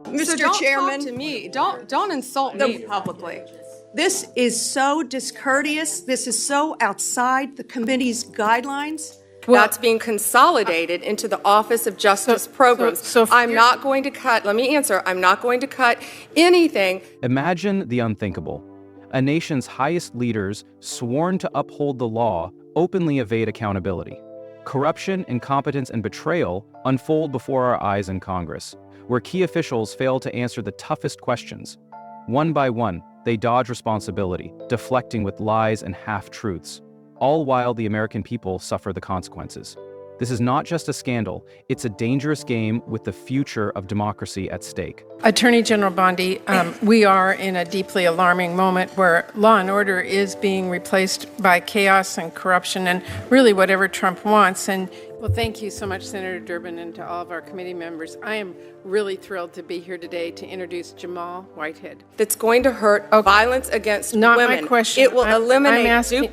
So Mr. don't Chairman, talk to me. Don't insult me publicly. this is so discourteous. This is so outside the committee's guidelines. That's being consolidated into the Office of Justice Programs. I'm not going to cut, let me answer, I'm not going to cut anything. Imagine the unthinkable. A nation's highest leaders, sworn to uphold the law, openly evade accountability. Corruption, incompetence, and betrayal unfold before our eyes in Congress, where key officials fail to answer the toughest questions. One by one, they dodge responsibility, deflecting with lies and half-truths, all while the American people suffer the consequences. This is not just a scandal, it's a dangerous game with the future of democracy at stake. Attorney General Bondi, we are in a deeply alarming moment where law and order is being replaced by chaos and corruption and really whatever Trump wants. And well, thank you so much, Senator Durbin, and to all of our committee members. I am really thrilled to be here today to introduce Jamal Whitehead. That's going to hurt violence against Not women. my question. It will eliminate I'm asking,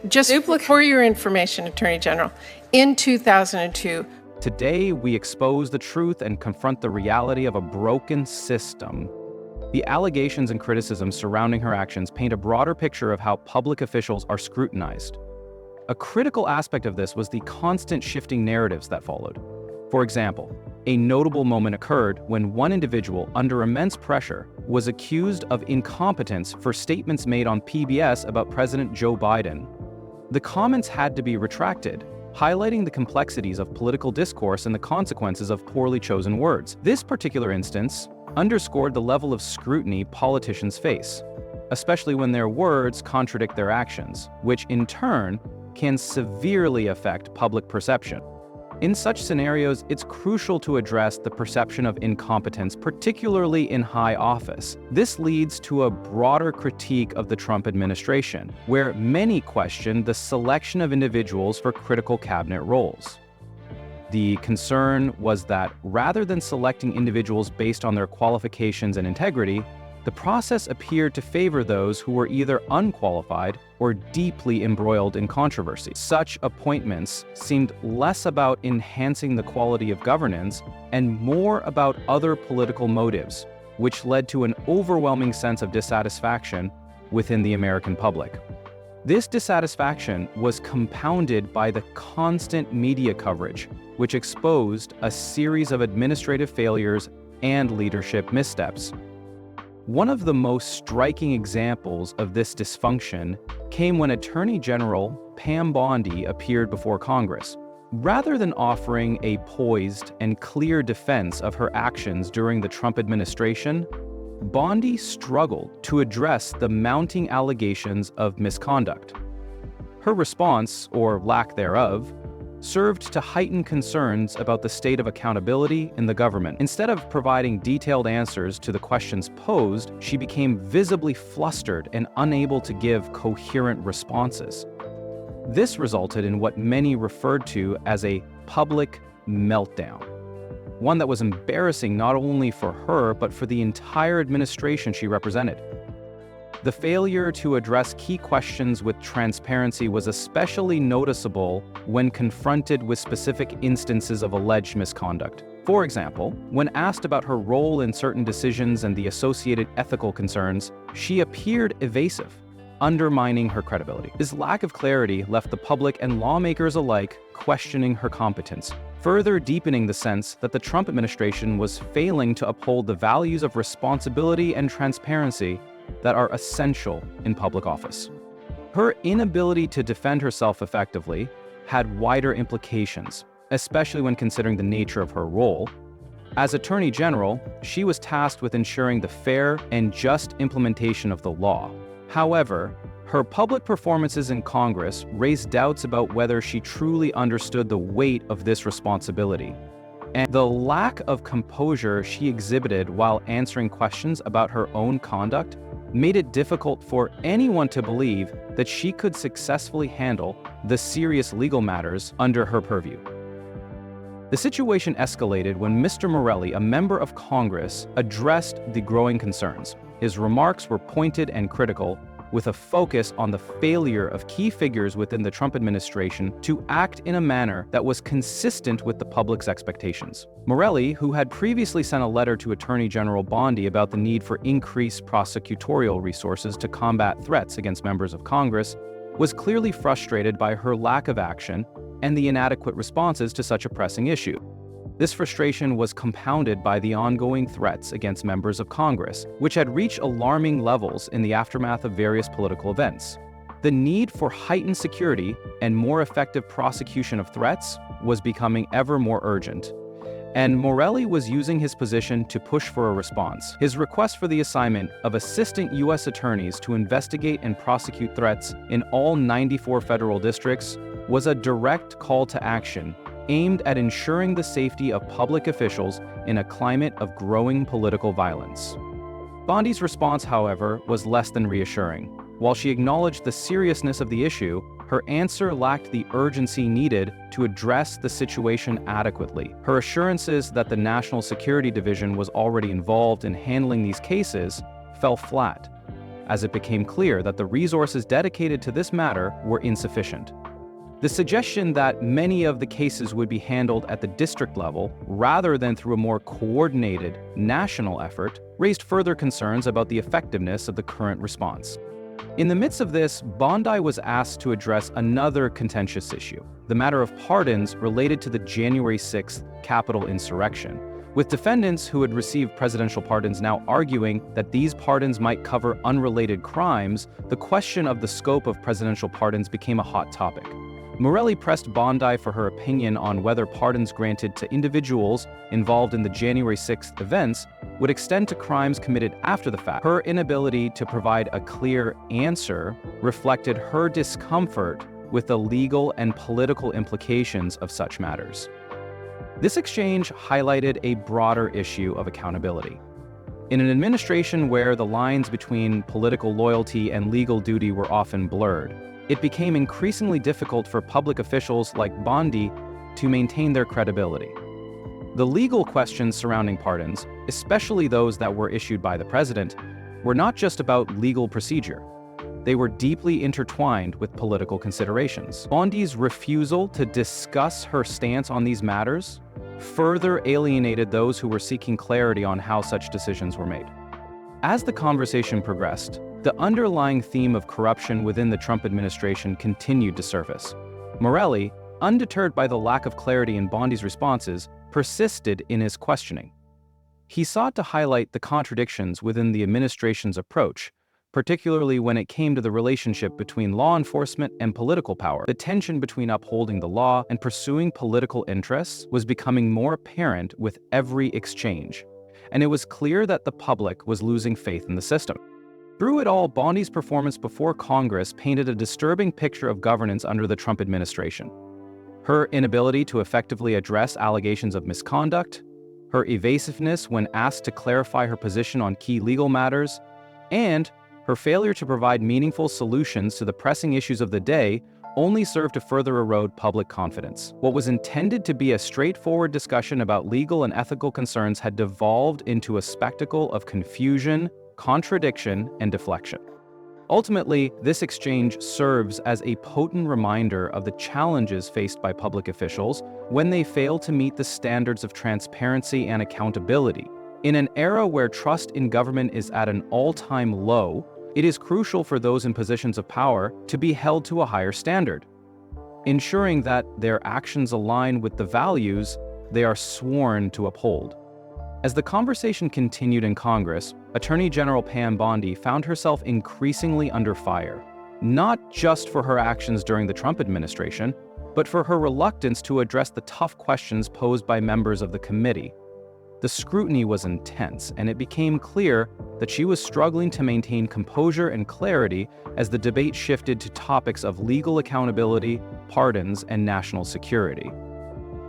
just for your information, Attorney General, in 2002, Today, we expose the truth and confront the reality of a broken system. The allegations and criticisms surrounding her actions paint a broader picture of how public officials are scrutinized. A critical aspect of this was the constant shifting narratives that followed. For example, a notable moment occurred when one individual, under immense pressure, was accused of incompetence for statements made on PBS about President Joe Biden. The comments had to be retracted, highlighting the complexities of political discourse and the consequences of poorly chosen words. This particular instance underscored the level of scrutiny politicians face, especially when their words contradict their actions, which in turn can severely affect public perception. In such scenarios, it's crucial to address the perception of incompetence, particularly in high office. This leads to a broader critique of the Trump administration, where many question the selection of individuals for critical cabinet roles. The concern was that rather than selecting individuals based on their qualifications and integrity, the process appeared to favor those who were either unqualified or deeply embroiled in controversy. Such appointments seemed less about enhancing the quality of governance and more about other political motives, which led to an overwhelming sense of dissatisfaction within the American public. This dissatisfaction was compounded by the constant media coverage, which exposed a series of administrative failures and leadership missteps. One of the most striking examples of this dysfunction came when Attorney General Pam Bondi appeared before Congress. Rather than offering a poised and clear defense of her actions during the Trump administration, Bondi struggled to address the mounting allegations of misconduct. Her response, or lack thereof, served to heighten concerns about the state of accountability in the government. Instead of providing detailed answers to the questions posed, she became visibly flustered and unable to give coherent responses. This resulted in what many referred to as a public meltdown, one that was embarrassing not only for her, but for the entire administration she represented. The failure to address key questions with transparency was especially noticeable when confronted with specific instances of alleged misconduct. For example, when asked about her role in certain decisions and the associated ethical concerns, she appeared evasive, undermining her credibility. This lack of clarity left the public and lawmakers alike questioning her competence, further deepening the sense that the Trump administration was failing to uphold the values of responsibility and transparency that are essential in public office. Her inability to defend herself effectively had wider implications, especially when considering the nature of her role. As Attorney General, she was tasked with ensuring the fair and just implementation of the law. However, her public performances in Congress raised doubts about whether she truly understood the weight of this responsibility. And the lack of composure she exhibited while answering questions about her own conduct made it difficult for anyone to believe that she could successfully handle the serious legal matters under her purview. The situation escalated when Mr. Morelli, a member of Congress, addressed the growing concerns. His remarks were pointed and critical, with a focus on the failure of key figures within the Trump administration to act in a manner that was consistent with the public's expectations. Morelli, who had previously sent a letter to Attorney General Bondi about the need for increased prosecutorial resources to combat threats against members of Congress, was clearly frustrated by her lack of action and the inadequate responses to such a pressing issue. This frustration was compounded by the ongoing threats against members of Congress, which had reached alarming levels in the aftermath of various political events. The need for heightened security and more effective prosecution of threats was becoming ever more urgent, and Morelli was using his position to push for a response. His request for the assignment of assistant U.S. attorneys to investigate and prosecute threats in all 94 federal districts was a direct call to action aimed at ensuring the safety of public officials in a climate of growing political violence. Bondi's response, however, was less than reassuring. While she acknowledged the seriousness of the issue, her answer lacked the urgency needed to address the situation adequately. Her assurances that the National Security Division was already involved in handling these cases fell flat, as it became clear that the resources dedicated to this matter were insufficient. The suggestion that many of the cases would be handled at the district level rather than through a more coordinated national effort raised further concerns about the effectiveness of the current response. In the midst of this, Bondi was asked to address another contentious issue, the matter of pardons related to the January 6th Capitol insurrection, with defendants who had received presidential pardons now arguing that these pardons might cover unrelated crimes. The question of the scope of presidential pardons became a hot topic. Morelli pressed Bondi for her opinion on whether pardons granted to individuals involved in the January 6th events would extend to crimes committed after the fact. Her inability to provide a clear answer reflected her discomfort with the legal and political implications of such matters. This exchange highlighted a broader issue of accountability. In an administration where the lines between political loyalty and legal duty were often blurred, it became increasingly difficult for public officials like Bondi to maintain their credibility. The legal questions surrounding pardons, especially those that were issued by the president, were not just about legal procedure. They were deeply intertwined with political considerations. Bondi's refusal to discuss her stance on these matters further alienated those who were seeking clarity on how such decisions were made. As the conversation progressed, the underlying theme of corruption within the Trump administration continued to surface. Morelli, undeterred by the lack of clarity in Bondi's responses, persisted in his questioning. He sought to highlight the contradictions within the administration's approach, particularly when it came to the relationship between law enforcement and political power. The tension between upholding the law and pursuing political interests was becoming more apparent with every exchange, and it was clear that the public was losing faith in the system. Through it all, Bondi's performance before Congress painted a disturbing picture of governance under the Trump administration. Her inability to effectively address allegations of misconduct, her evasiveness when asked to clarify her position on key legal matters, and her failure to provide meaningful solutions to the pressing issues of the day only served to further erode public confidence. What was intended to be a straightforward discussion about legal and ethical concerns had devolved into a spectacle of confusion, contradiction, and deflection. Ultimately, this exchange serves as a potent reminder of the challenges faced by public officials when they fail to meet the standards of transparency and accountability. In an era where trust in government is at an all-time low, it is crucial for those in positions of power to be held to a higher standard, ensuring that their actions align with the values they are sworn to uphold. As the conversation continued in Congress, Attorney General Pam Bondi found herself increasingly under fire, not just for her actions during the Trump administration, but for her reluctance to address the tough questions posed by members of the committee. The scrutiny was intense, and it became clear that she was struggling to maintain composure and clarity as the debate shifted to topics of legal accountability, pardons, and national security.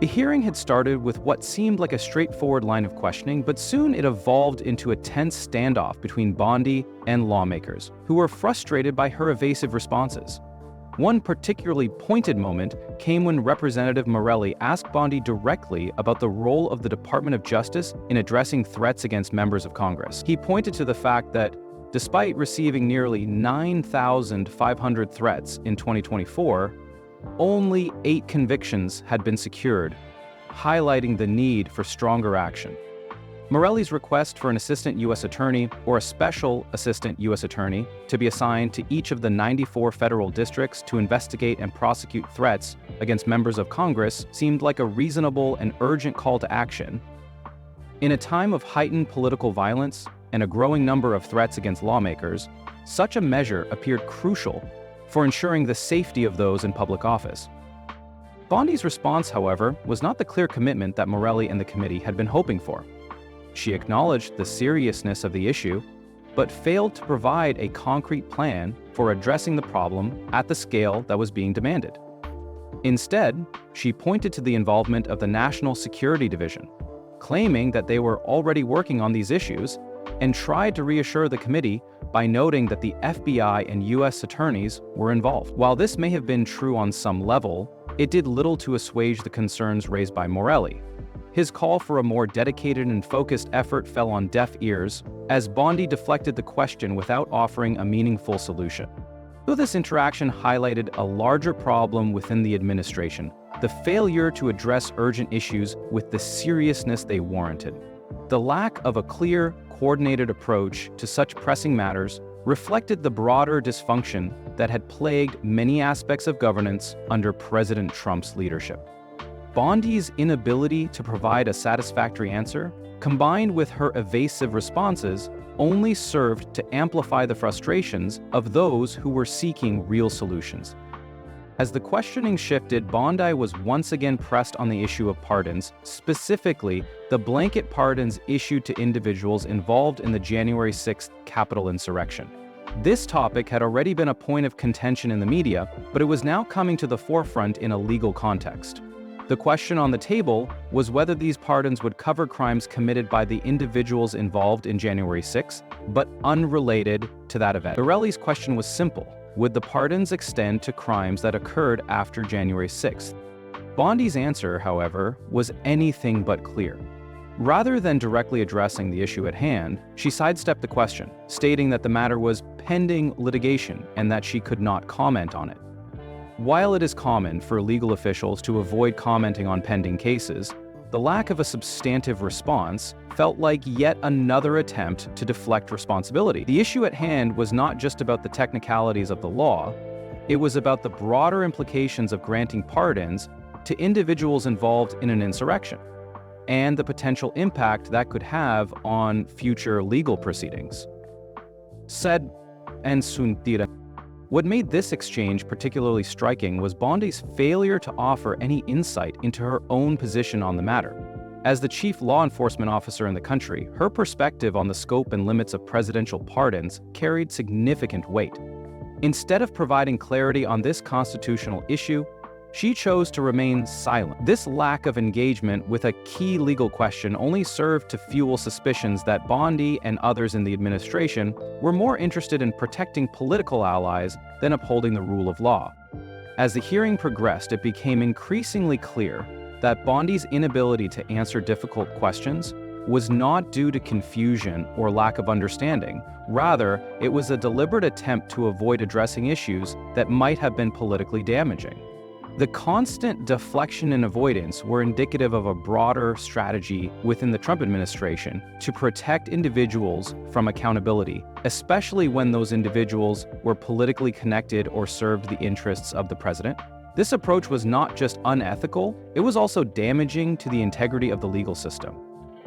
The hearing had started with what seemed like a straightforward line of questioning, but soon it evolved into a tense standoff between Bondi and lawmakers, who were frustrated by her evasive responses. One particularly pointed moment came when Representative Morelli asked Bondi directly about the role of the Department of Justice in addressing threats against members of Congress. He pointed to the fact that Despite receiving nearly 9,500 threats in 2024, only 8 convictions had been secured, highlighting the need for stronger action. Morelli's request for an assistant U.S. attorney or a special assistant U.S. attorney to be assigned to each of the 94 federal districts to investigate and prosecute threats against members of Congress seemed like a reasonable and urgent call to action. In a time of heightened political violence and a growing number of threats against lawmakers, such a measure appeared crucial for ensuring the safety of those in public office. Bondi's response, however, was not the clear commitment that Morelli and the committee had been hoping for. She acknowledged the seriousness of the issue, but failed to provide a concrete plan for addressing the problem at the scale that was being demanded. Instead, she pointed to the involvement of the National Security Division, claiming that they were already working on these issues, and tried to reassure the committee by noting that the FBI and U.S. attorneys were involved. While this may have been true on some level, it did little to assuage the concerns raised by Morelli. His call for a more dedicated and focused effort fell on deaf ears, as Bondi deflected the question without offering a meaningful solution. Though this interaction highlighted a larger problem within the administration, the failure to address urgent issues with the seriousness they warranted. The lack of a clear, coordinated approach to such pressing matters reflected the broader dysfunction that had plagued many aspects of governance under President Trump's leadership. Bondi's inability to provide a satisfactory answer, combined with her evasive responses, only served to amplify the frustrations of those who were seeking real solutions. As the questioning shifted, Bondi was once again pressed on the issue of pardons, specifically the blanket pardons issued to individuals involved in the January 6th Capitol insurrection. This topic had already been a point of contention in the media, but it was now coming to the forefront in a legal context. The question on the table was whether these pardons would cover crimes committed by the individuals involved in January 6th, but unrelated to that event. Morelli's question was simple: would the pardons extend to crimes that occurred after January 6th? Bondi's answer, however, was anything but clear. Rather than directly addressing the issue at hand, she sidestepped the question, stating that the matter was pending litigation and that she could not comment on it. While it is common for legal officials to avoid commenting on pending cases, the lack of a substantive response felt like yet another attempt to deflect responsibility. The issue at hand was not just about the technicalities of the law, it was about the broader implications of granting pardons to individuals involved in an insurrection, and the potential impact that could have on future legal proceedings. Said and Suntira. What made this exchange particularly striking was Bondi's failure to offer any insight into her own position on the matter. As the chief law enforcement officer in the country, her perspective on the scope and limits of presidential pardons carried significant weight. Instead of providing clarity on this constitutional issue, she chose to remain silent. This lack of engagement with a key legal question only served to fuel suspicions that Bondi and others in the administration were more interested in protecting political allies than upholding the rule of law. As the hearing progressed, it became increasingly clear that Bondi's inability to answer difficult questions was not due to confusion or lack of understanding. Rather, it was a deliberate attempt to avoid addressing issues that might have been politically damaging. The constant deflection and avoidance were indicative of a broader strategy within the Trump administration to protect individuals from accountability, especially when those individuals were politically connected or served the interests of the president. This approach was not just unethical, it was also damaging to the integrity of the legal system,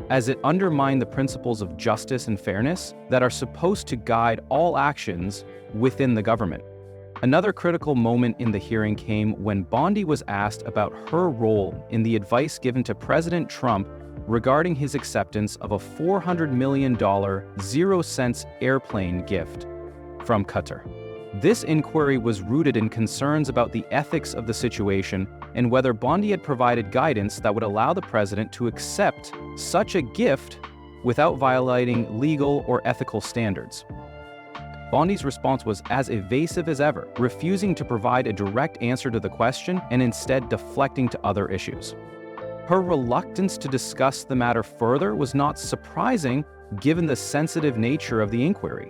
as it undermined the principles of justice and fairness that are supposed to guide all actions within the government. Another critical moment in the hearing came when Bondi was asked about her role in the advice given to President Trump regarding his acceptance of a $400 million zero-cents airplane gift from Qatar. This inquiry was rooted in concerns about the ethics of the situation and whether Bondi had provided guidance that would allow the president to accept such a gift without violating legal or ethical standards. Bondi's response was as evasive as ever, refusing to provide a direct answer to the question and instead deflecting to other issues. Her reluctance to discuss the matter further was not surprising given the sensitive nature of the inquiry.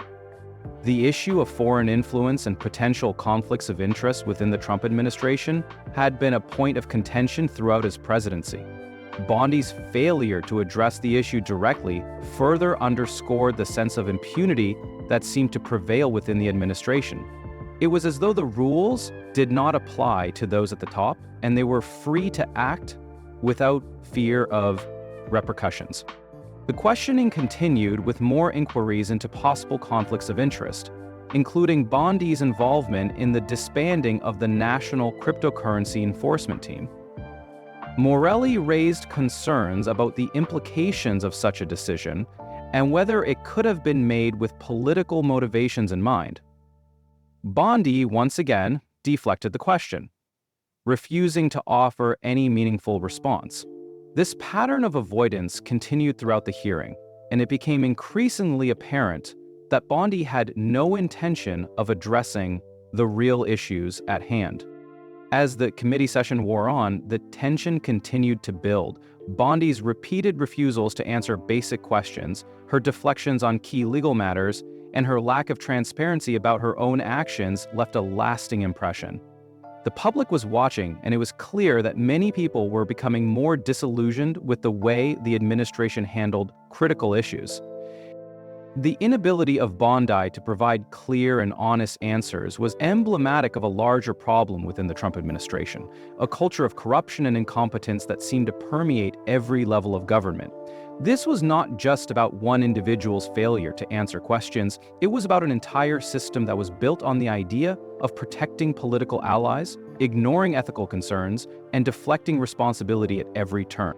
The issue of foreign influence and potential conflicts of interest within the Trump administration had been a point of contention throughout his presidency. Bondi's failure to address the issue directly further underscored the sense of impunity that seemed to prevail within the administration. It was as though the rules did not apply to those at the top, and they were free to act without fear of repercussions. The questioning continued with more inquiries into possible conflicts of interest, including Bondi's involvement in the disbanding of the National Cryptocurrency Enforcement Team. Morelli raised concerns about the implications of such a decision and whether it could have been made with political motivations in mind. Bondi once again deflected the question, refusing to offer any meaningful response. This pattern of avoidance continued throughout the hearing, and it became increasingly apparent that Bondi had no intention of addressing the real issues at hand. As the committee session wore on, the tension continued to build. Bondi's repeated refusals to answer basic questions, her deflections on key legal matters, and her lack of transparency about her own actions left a lasting impression. The public was watching, and it was clear that many people were becoming more disillusioned with the way the administration handled critical issues. The inability of Bondi to provide clear and honest answers was emblematic of a larger problem within the Trump administration, a culture of corruption and incompetence that seemed to permeate every level of government. This was not just about one individual's failure to answer questions, it was about an entire system that was built on the idea of protecting political allies, ignoring ethical concerns, and deflecting responsibility at every turn.